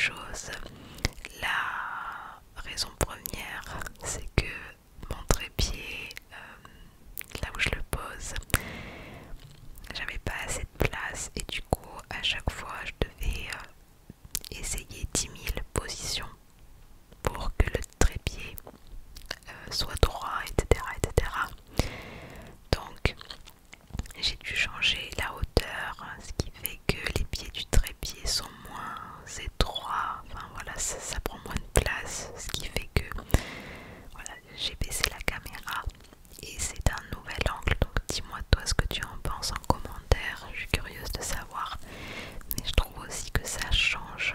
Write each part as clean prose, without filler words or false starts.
choses. La raison première, c'est que mon trépied, là où je le pose, j'avais pas assez de place et du coup à chaque fois je devais essayer 10 000 positions pour que le trépied soit droit, etc., etc. Donc j'ai dû changer la hauteur, ce qui fait que les pieds du trépied sont moins étroits, enfin voilà, ça prend moins de place, ce qui fait que voilà, j'ai baissé la caméra et c'est un nouvel angle. Donc dis-moi toi ce que tu en penses en commentaire, je suis curieuse de savoir, mais je trouve aussi que ça change.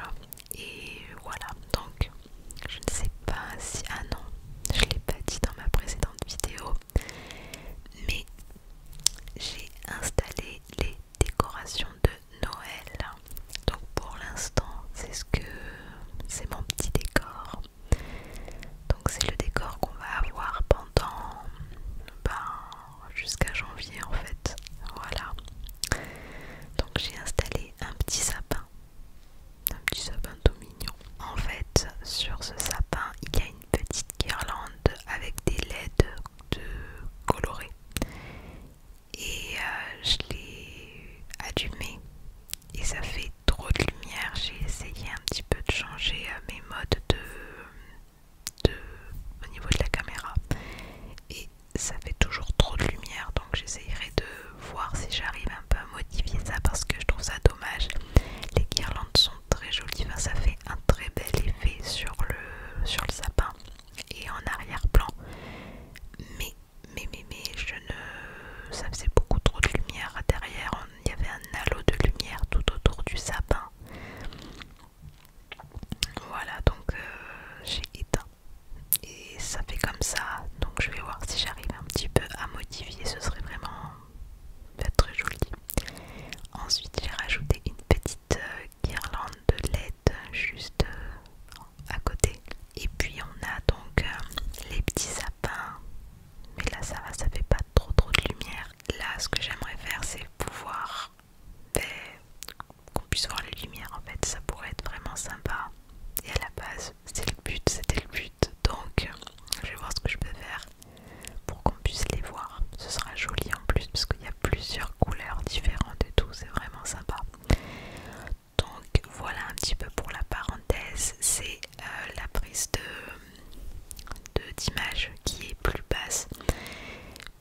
Et voilà, donc je ne sais pas si... Ah non, je l'ai pas dit dans ma précédente vidéo, mais j'ai installé les décorations de Noël. Donc pour l'instant c'est mon petit décor. Donc c'est le décor qu'on va avoir pendant jusqu'à janvier en fait. Voilà. Donc j'ai installé un petit sapin tout mignon. En fait, sur ce sapin, il y a une petite guirlande avec des LED colorés. Et je l'ai allumé et ça fait trop de lumière. J'ai essayé un petit peu de changer mes modes au niveau de la caméra et ça fait toujours trop de lumière, donc j'essayerai de voir si j'arrive un peu à modifier ça parce que je trouve ça dommage. Les guirlandes sont très jolies, enfin, ça fait un très bel effet sur le sapin et en arrière-plan, mais je ne... ça faisait beaucoup trop de lumière derrière. Il y avait un halo de lumière tout autour du sapin. Voilà, donc j'ai éteint et ça fait comme ça. Donc je vais voir si j'arrive un petit peu à modifier, ce serait vraiment très joli. Ensuite j'ai rajouté une petite guirlande de LED juste à côté. Et puis on a donc les petits sapins, mais là ça va, ça fait pas trop de lumière. Là ce que j'aimerais faire c'est pouvoir qu'on puisse voir les lumières, en fait ça pourrait être vraiment sympa. Et à la base c'était le but, donc je vais voir ce que je peux faire pour qu'on puisse les voir. Ce sera joli en plus parce qu'il y a plusieurs couleurs différentes et tout, c'est vraiment sympa. Donc voilà un petit peu pour la parenthèse. C'est la prise d'image qui est plus basse.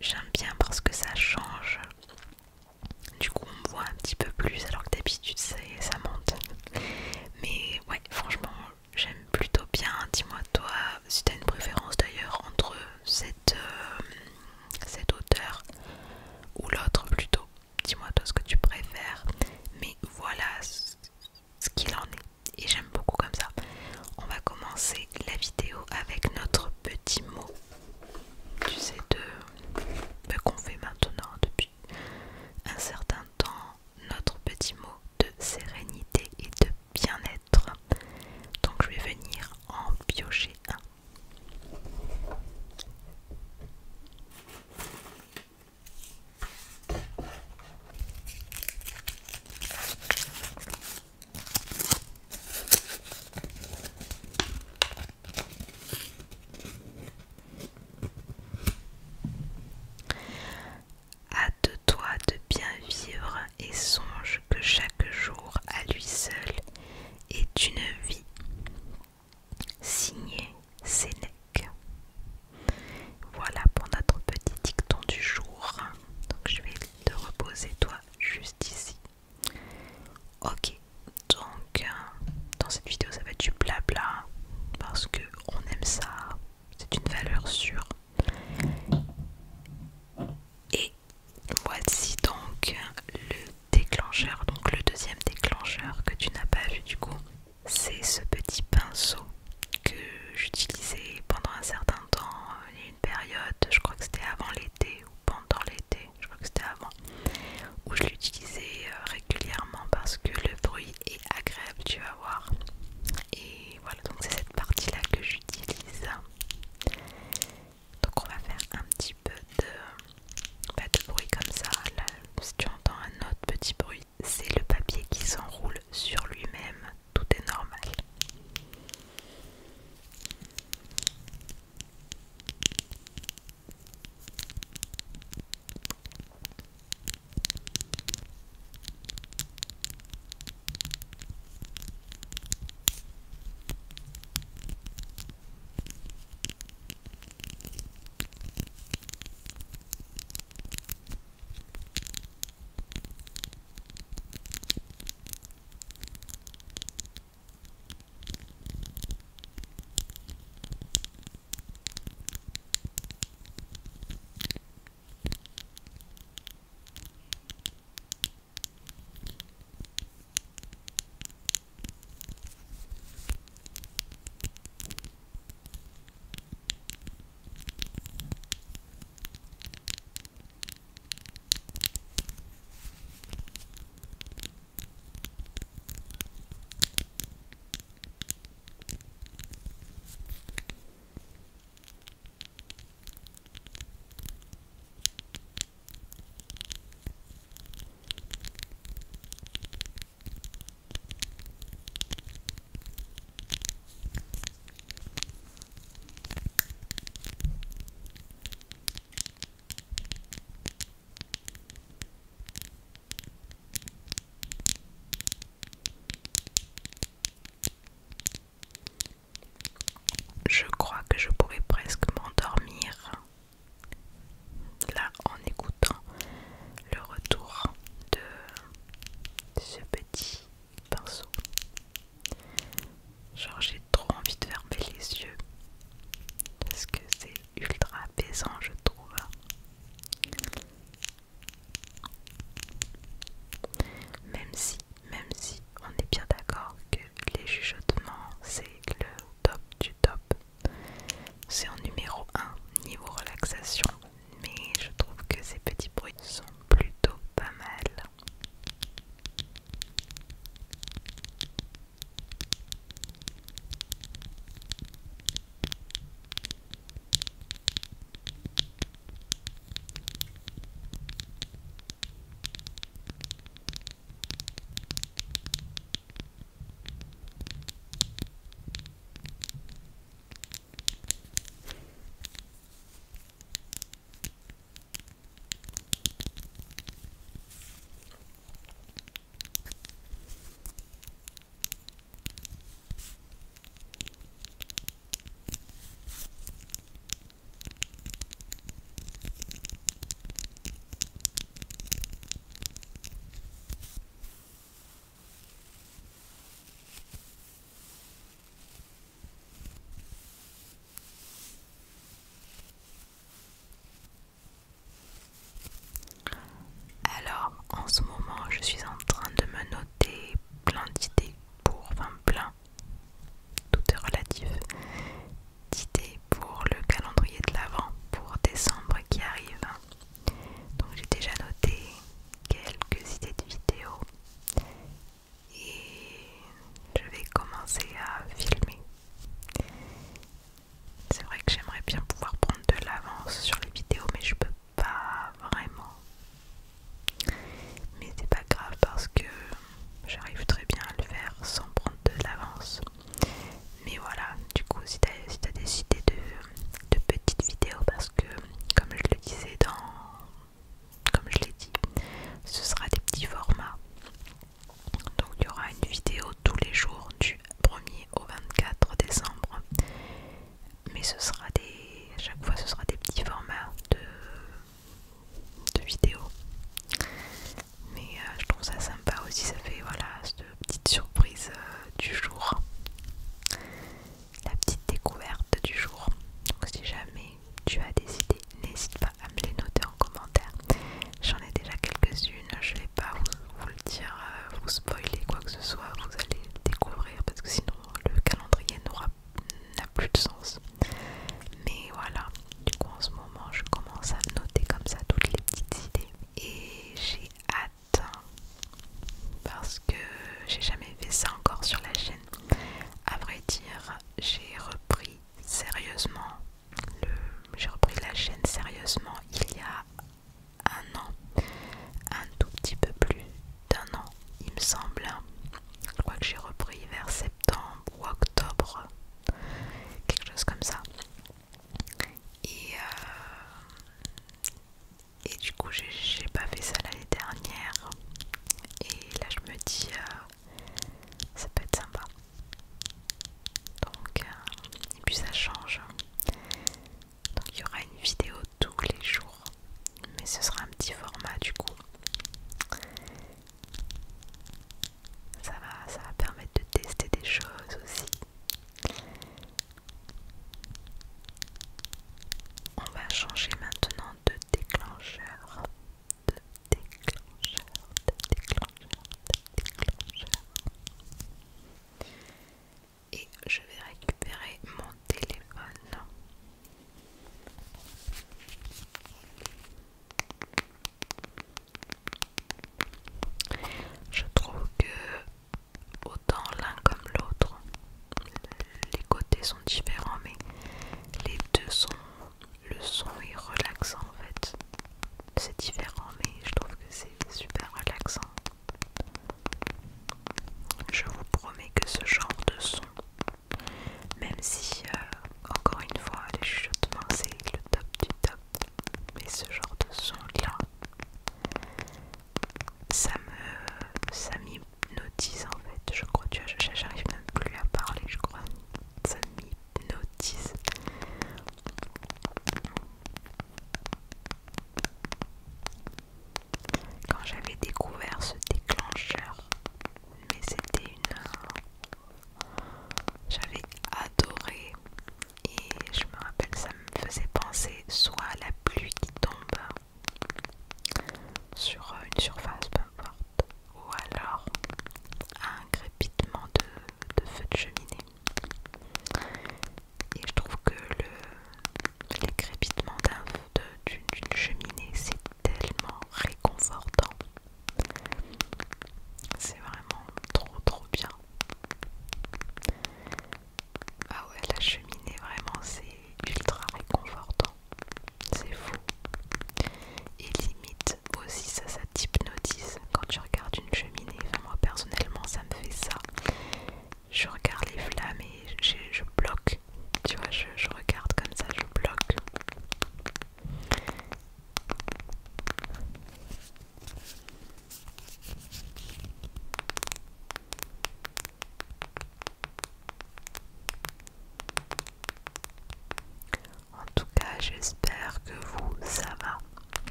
J'aime bien parce que ça change. Du coup on me voit un petit peu plus alors que d'habitude ça monte. Mais ouais, franchement j'aime plutôt bien. Dis-moi toi si t'as une préférence d'ailleurs entre cette hauteur ou l'autre plutôt. Dis-moi toi ce que tu préfères. Mais voilà ce qu'il en est. Et j'aime beaucoup comme ça. On va commencer la vidéo avec notre petit mot. Tu sais qu'on fait maintenant depuis un certain temps, notre petit mot de sérénité et de bien-être. Donc je vais venir en piocher un. Genre j'ai trop envie de fermer les yeux parce que c'est ultra apaisant je trouve. Même si on est bien d'accord que les chuchotements c'est le top du top. C'est en numéro 1 niveau relaxation, mais je trouve que ces petits bruits sont plutôt pas mal. Alors, en ce moment, je suis en train de me noter plein d'idées plein, tout est relatif, d'idées pour le calendrier de l'Avent pour décembre qui arrive. Donc j'ai déjà noté quelques idées de vidéos et je vais commencer à filmer. C'est vrai que j'aimerais bien pouvoir prendre de l'avance sur les vidéos, mais je peux pas vraiment. Mais c'est pas grave parce que j'arrive très bien à le faire sans prendre de l'avance. Mais voilà, du coup si t'as des idées de petites vidéos, parce que comme je le disais comme je l'ai dit, ce sera des petits formats. Donc il y aura une vidéo tous les jours du 1er au 24 décembre. Mais ce sera à chaque fois ce sera des petits formats de vidéos. Mais je trouve ça sympa aussi, ça fait voilà cette petite surprise du jour, la petite découverte du jour. Donc si jamais tu as des idées, n'hésite pas à me les noter en commentaire. J'en ai déjà quelques-unes, je vais pas vous le dire, vous spoiler quoi que ce soit, vous allez le découvrir parce que sinon le calendrier n'a plus de sens. Mais voilà, du coup en ce moment je commence à noter comme ça toutes les petites idées et j'ai hâte parce que j'ai jamais fait ça encore sur la chaîne. À vrai dire, j'ai repris la chaîne sérieusement il y a un an, un tout petit peu plus d'un an il me semble. Je crois que j'ai repris vers septembre ou octobre, quelque chose comme ça. Et du coup j'ai pas fait ça l'année dernière et là je me dis ça peut être sympa. Donc et puis ça change. Donc il y aura une vidéo tous les jours, mais ce sera un petit format du coup. Ça va permettre de tester des choses aussi. On va changer maintenant de déclencheur. De déclencheur. Et je vais récupérer mon téléphone. Je trouve que autant l'un comme l'autre, les côtés sont différents.